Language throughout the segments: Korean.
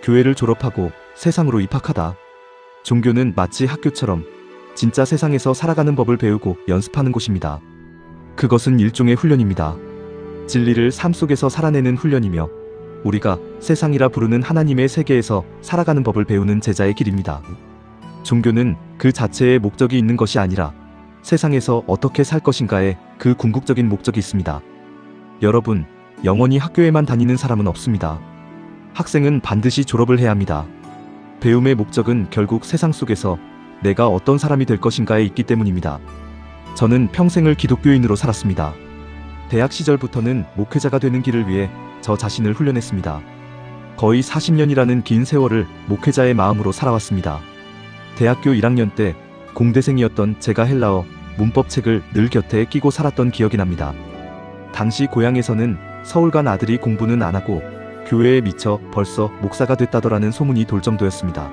교회를 졸업하고 세상으로 입학하다. 종교는 마치 학교처럼 진짜 세상에서 살아가는 법을 배우고 연습하는 곳입니다. 그것은 일종의 훈련입니다. 진리를 삶 속에서 살아내는 훈련이며 우리가 세상이라 부르는 하나님의 세계에서 살아가는 법을 배우는 제자의 길입니다. 종교는 그 자체의 목적이 있는 것이 아니라 세상에서 어떻게 살 것인가에 그 궁극적인 목적이 있습니다. 여러분, 영원히 학교에만 다니는 사람은 없습니다. 학생은 반드시 졸업을 해야 합니다. 배움의 목적은 결국 세상 속에서 내가 어떤 사람이 될 것인가에 있기 때문입니다. 저는 평생을 기독교인으로 살았습니다. 대학 시절부터는 목회자가 되는 길을 위해 저 자신을 훈련했습니다. 거의 40년이라는 긴 세월을 목회자의 마음으로 살아왔습니다. 대학교 1학년 때 공대생이었던 제가 헬라어 문법책을 늘 곁에 끼고 살았던 기억이 납니다. 당시 고향에서는 서울 간 아들이 공부는 안 하고 교회에 미쳐 벌써 목사가 됐다더라는 소문이 돌 정도였습니다.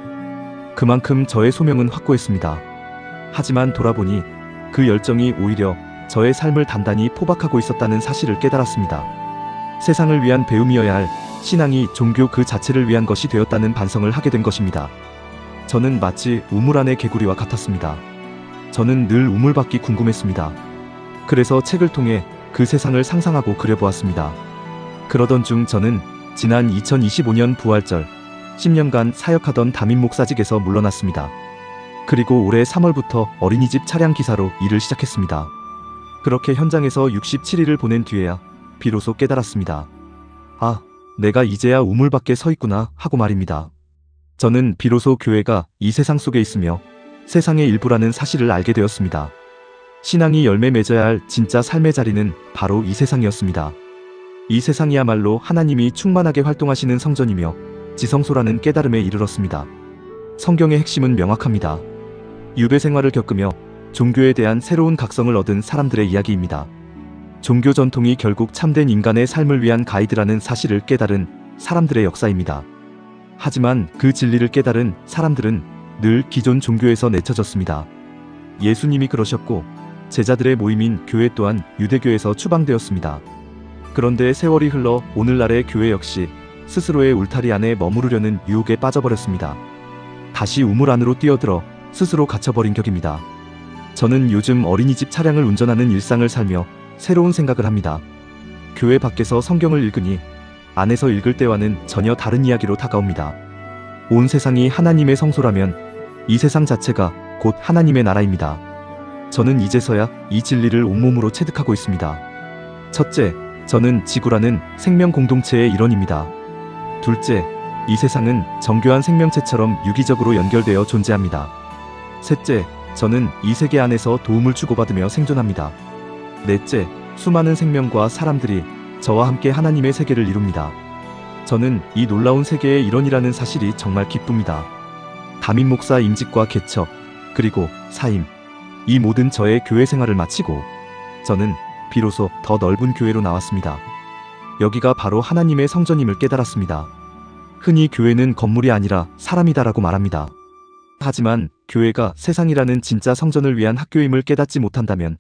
그만큼 저의 소명은 확고했습니다. 하지만 돌아보니 그 열정이 오히려 저의 삶을 단단히 포박하고 있었다는 사실을 깨달았습니다. 세상을 위한 배움이어야 할 신앙이 종교 그 자체를 위한 것이 되었다는 반성을 하게 된 것입니다. 저는 마치 우물 안의 개구리와 같았습니다. 저는 늘 우물밖이 궁금했습니다. 그래서 책을 통해 그 세상을 상상하고 그려보았습니다. 그러던 중 저는 지난 2025년 부활절 10년간 사역하던 담임 목사직에서 물러났습니다. 그리고 올해 3월부터 어린이집 차량 기사로 일을 시작했습니다. 그렇게 현장에서 67일을 보낸 뒤에야 비로소 깨달았습니다. 아, 내가 이제야 우물 밖에 서 있구나 하고 말입니다. 저는 비로소 교회가 이 세상 속에 있으며 세상의 일부라는 사실을 알게 되었습니다. 신앙이 열매 맺어야 할 진짜 삶의 자리는 바로 이 세상이었습니다. 이 세상이야말로 하나님이 충만하게 활동하시는 성전이며 지성소라는 깨달음에 이르렀습니다. 성경의 핵심은 명확합니다. 유배 생활을 겪으며 종교에 대한 새로운 각성을 얻은 사람들의 이야기입니다. 종교 전통이 결국 참된 인간의 삶을 위한 가이드라는 사실을 깨달은 사람들의 역사입니다. 하지만 그 진리를 깨달은 사람들은 늘 기존 종교에서 내쳐졌습니다. 예수님이 그러셨고 제자들의 모임인 교회 또한 유대교에서 추방되었습니다. 그런데 세월이 흘러 오늘날의 교회 역시 스스로의 울타리 안에 머무르려는 유혹에 빠져버렸습니다. 다시 우물 안으로 뛰어들어 스스로 갇혀버린 격입니다. 저는 요즘 어린이집 차량을 운전하는 일상을 살며 새로운 생각을 합니다. 교회 밖에서 성경을 읽으니 안에서 읽을 때와는 전혀 다른 이야기로 다가옵니다. 온 세상이 하나님의 성소라면 이 세상 자체가 곧 하나님의 나라입니다. 저는 이제서야 이 진리를 온몸으로 체득하고 있습니다. 첫째, 저는 지구라는 생명 공동체의 일원입니다. 둘째, 이 세상은 정교한 생명체처럼 유기적으로 연결되어 존재합니다. 셋째, 저는 이 세계 안에서 도움을 주고받으며 생존합니다. 넷째, 수많은 생명과 사람들이 저와 함께 하나님의 세계를 이룹니다. 저는 이 놀라운 세계의 일원이라는 사실이 정말 기쁩니다. 담임 목사 임직과 개척, 그리고 사임, 이 모든 저의 교회 생활을 마치고 저는 비로소 더 넓은 교회로 나왔습니다. 여기가 바로 하나님의 성전임을 깨달았습니다. 흔히 교회는 건물이 아니라 사람이다라고 말합니다. 하지만 교회가 세상이라는 진짜 성전을 위한 학교임을 깨닫지 못한다면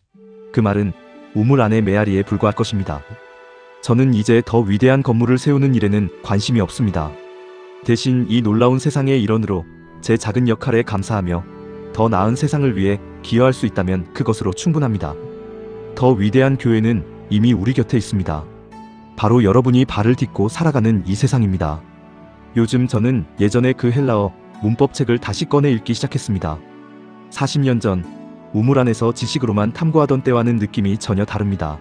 그 말은 우물 안의 메아리에 불과할 것입니다. 저는 이제 더 위대한 건물을 세우는 일에는 관심이 없습니다. 대신 이 놀라운 세상의 일원으로 제 작은 역할에 감사하며 더 나은 세상을 위해 기여할 수 있다면 그것으로 충분합니다. 더 위대한 교회는 이미 우리 곁에 있습니다. 바로 여러분이 발을 딛고 살아가는 이 세상입니다. 요즘 저는 예전에 그 헬라어 문법책을 다시 꺼내 읽기 시작했습니다. 40년 전 우물 안에서 지식으로만 탐구하던 때와는 느낌이 전혀 다릅니다.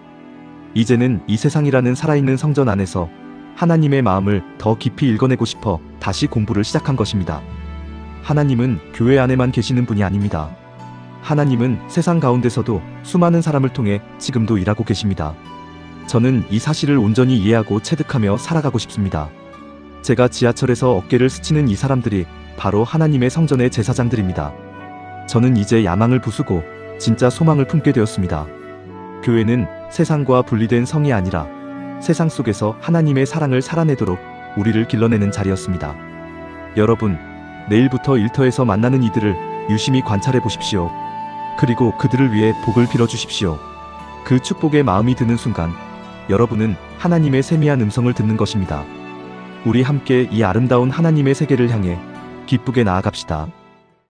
이제는 이 세상이라는 살아있는 성전 안에서 하나님의 마음을 더 깊이 읽어내고 싶어 다시 공부를 시작한 것입니다. 하나님은 교회 안에만 계시는 분이 아닙니다. 하나님은 세상 가운데서도 수많은 사람을 통해 지금도 일하고 계십니다. 저는 이 사실을 온전히 이해하고 체득하며 살아가고 싶습니다. 제가 지하철에서 어깨를 스치는 이 사람들이 바로 하나님의 성전의 제사장들입니다. 저는 이제 야망을 부수고 진짜 소망을 품게 되었습니다. 교회는 세상과 분리된 성이 아니라 세상 속에서 하나님의 사랑을 살아내도록 우리를 길러내는 자리였습니다. 여러분, 내일부터 일터에서 만나는 이들을 유심히 관찰해 보십시오. 그리고 그들을 위해 복을 빌어주십시오. 그 축복의 마음이 드는 순간 여러분은 하나님의 세미한 음성을 듣는 것입니다. 우리 함께 이 아름다운 하나님의 세계를 향해 기쁘게 나아갑시다.